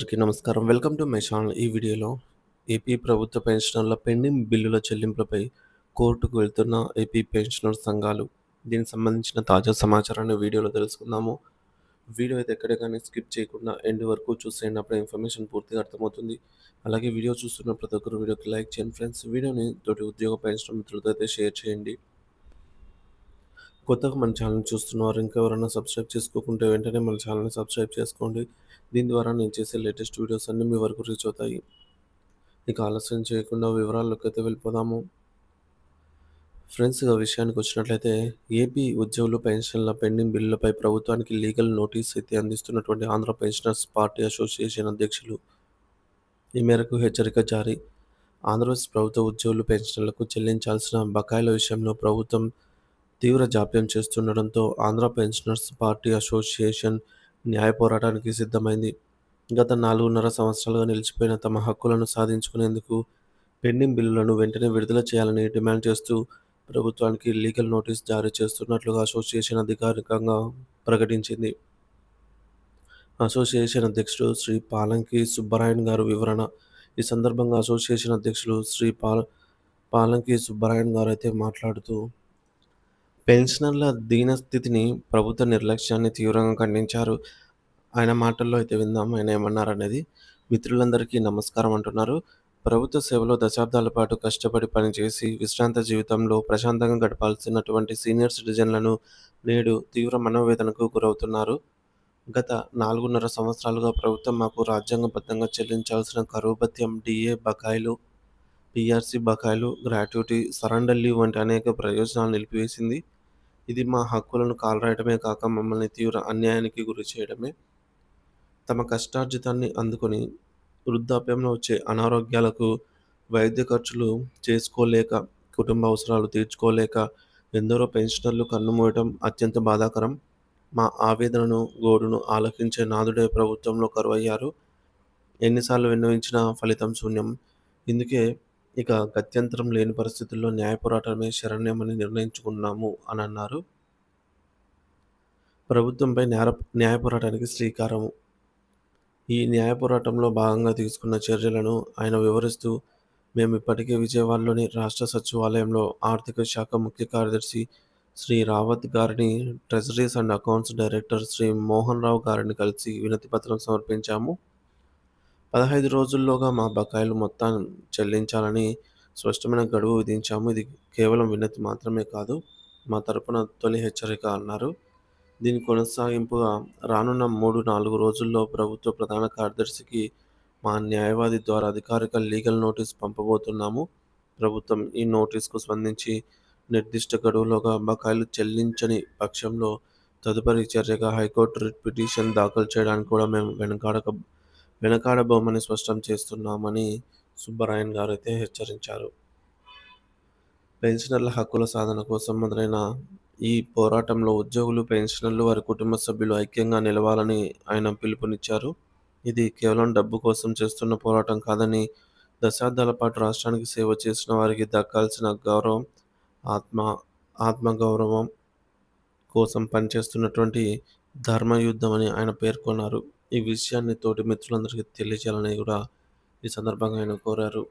అందరికీ నమస్కారం. Welcome to my channel. ఈ వీడియోలో ఏపీ ప్రభుత్వ పెన్షనర్ల పెండింగ్ బిల్లుల చెల్లింపులపై కోర్టుకు వెళ్తున్న ఏపీ పెన్షనర్ సంఘాలు. దీనికి సంబంధించిన తాజా సమాచారాన్ని వీడియోలో తెలుసుకుందాము. వీడియో అయితే ఎక్కడ కానీ స్కిప్ చేయకుండా ఎండ్ వరకు చూసేయండి. అప్పుడే ఇన్ఫర్మేషన్ పూర్తిగా అర్థమవుతుంది. అలాగే వీడియో చూస్తున్న ప్రతి ఒక్కరు వీడియోకి లైక్ చేయండి ఫ్రెండ్స్. వీడియోని తోటి ఉద్యోగ పెన్షనర్ మిత్రులతో అయితే షేర్ చేయండి. కొత్తగా మన ఛానల్ చూస్తున్నవారు ఇంకెవరైనా సబ్స్క్రైబ్ చేసుకోకుంటే వెంటనే మన ఛానల్ని సబ్స్క్రైబ్ చేసుకోండి. దీని ద్వారా నేను చేసే లేటెస్ట్ వీడియోస్ అన్నీ మీ వరకు రీచ్ అవుతాయి. ఇక ఆలస్యం చేయకుండా వివరాల్లోకి అయితే వెళ్ళిపోదాము. ఫ్రెండ్స్, విషయానికి వచ్చినట్లయితే ఏపీ ఉద్యోగులు పెన్షన్ల పెండింగ్ బిల్లులపై ప్రభుత్వానికి లీగల్ నోటీస్ అయితే అందిస్తున్నటువంటి ఆంధ్ర పెన్షనర్స్ పార్టీ అసోసియేషన్ అధ్యక్షులు ఈ మేరకు హెచ్చరిక జారీ. ఆంధ్రప్రదేశ్ ప్రభుత్వ ఉద్యోగులు పెన్షన్లకు చెల్లించాల్సిన బకాయిల విషయంలో ప్రభుత్వం తీవ్ర జాప్యం చేస్తుండటంతో ఆంధ్ర పెన్షనర్స్ పార్టీ అసోసియేషన్ న్యాయ పోరాటానికి సిద్ధమైంది. గత 4.5 సంవత్సరాలుగా నిలిచిపోయిన తమ హక్కులను సాధించుకునేందుకు పెండింగ్ బిల్లులను వెంటనే విడుదల చేయాలని డిమాండ్ చేస్తూ ప్రభుత్వానికి లీగల్ నోటీస్ జారీ చేస్తున్నట్లుగా అసోసియేషన్ అధికారికంగా ప్రకటించింది. అసోసియేషన్ అధ్యక్షుడు శ్రీ పాలంకి సుబ్బరాయన్ గారు వివరణ. ఈ సందర్భంగా అసోసియేషన్ అధ్యక్షులు శ్రీ పాలంకి సుబ్బరాయన్ గారు అయితే మాట్లాడుతూ పెన్షనర్ల దీనస్థితిని, ప్రభుత్వ నిర్లక్ష్యాన్ని తీవ్రంగా ఖండించారు. ఆయన మాటల్లో అయితే విందాం ఆయన ఏమన్నారనేది. మిత్రులందరికీ నమస్కారం అంటున్నారు. ప్రభుత్వ సేవలో దశాబ్దాల పాటు కష్టపడి పనిచేసి విశ్రాంత జీవితంలో ప్రశాంతంగా గడపాల్సినటువంటి సీనియర్ సిటిజన్లను నేడు తీవ్ర మనోవేదనకు గురవుతున్నారు. గత 4.5 సంవత్సరాలుగా ప్రభుత్వం మాకు రాజ్యాంగబద్ధంగా చెల్లించాల్సిన కరువు భత్యం, డిఏ బకాయిలు, పీఆర్సీ బకాయిలు, గ్రాట్యుటీ, సరెండర్ లీవ్ వంటి అనేక ప్రయోజనాలు నిలిపివేసింది. ఇది మా హక్కులను కాలరాయడమే కాక మమ్మల్ని తీవ్ర అన్యాయానికి గురి చేయడమే. తమ కష్టార్జితాన్ని అందుకొని వృద్ధాప్యంలో వచ్చే అనారోగ్యాలకు వైద్య ఖర్చులు చేసుకోలేక, కుటుంబ అవసరాలు తీర్చుకోలేక ఎందరో పెన్షనర్లు కన్నుమూయటం అత్యంత బాధాకరం. మా ఆవేదనను, గోడును ఆలకించే నాథుడే ప్రభుత్వంలో కరువయ్యారు. ఎన్నిసార్లు విన్నవించినా ఫలితం శూన్యం. ఇందుకే ఇక గత్యంతరం లేని పరిస్థితుల్లో న్యాయ పోరాటమే శరణ్యమని నిర్ణయించుకున్నాము అని అన్నారు. ప్రభుత్వంపై న్యాయ పోరాటానికి శ్రీకారం. ఈ న్యాయ పోరాటంలో భాగంగా తీసుకున్న చర్యలను ఆయన వివరిస్తూ, మేము ఇప్పటికే విజయవాడలోని రాష్ట్ర సచివాలయంలో ఆర్థిక శాఖ ముఖ్య కార్యదర్శి శ్రీ రావత్ గారిని, treasuries and accounts director Shri Mohan Rao గారిని కలిసి వినతిపత్రం సమర్పించాము. 15 రోజుల్లోగా మా బకాయిలు మొత్తం చెల్లించాలని స్పష్టమైన గడువు విధించాము. ఇది కేవలం వినతి మాత్రమే కాదు, మా తరపున తొలి హెచ్చరిక అన్నారు. దీని కొనసాగింపుగా రానున్న 3-4 రోజుల్లో ప్రభుత్వ ప్రధాన కార్యదర్శికి మా న్యాయవాది ద్వారా అధికారిక లీగల్ నోటీస్ పంపబోతున్నాము. ప్రభుత్వం ఈ నోటీస్కు స్పందించి నిర్దిష్ట గడువులోగా బకాయిలు చెల్లించని పక్షంలో తదుపరి చర్యగా హైకోర్టు రిట్ పిటిషన్ దాఖలు చేయడానికి కూడా మేము వెనకాడబోమని స్పష్టం చేస్తున్నామని సుబ్బరాయన్ గారు అయితే హెచ్చరించారు. పెన్షనర్ల హక్కుల సాధన కోసం మొదలైన ఈ పోరాటంలో ఉద్యోగులు, పెన్షనర్లు, వారి కుటుంబ సభ్యులు ఐక్యంగా నిలవాలని ఆయన పిలుపునిచ్చారు. ఇది కేవలం డబ్బు కోసం చేస్తున్న పోరాటం కాదని, దశాబ్దాల పాటు రాష్ట్రానికి సేవ చేసిన వారికి దక్కాల్సిన గౌరవం, ఆత్మగౌరవం కోసం పనిచేస్తున్నటువంటి ధర్మయుద్ధం అని ఆయన పేర్కొన్నారు. ఈ విషయాన్ని తోటి మిత్రులందరికీ తెలియజేయాలని కూడా ఈ సందర్భంగా ఆయన కోరారు.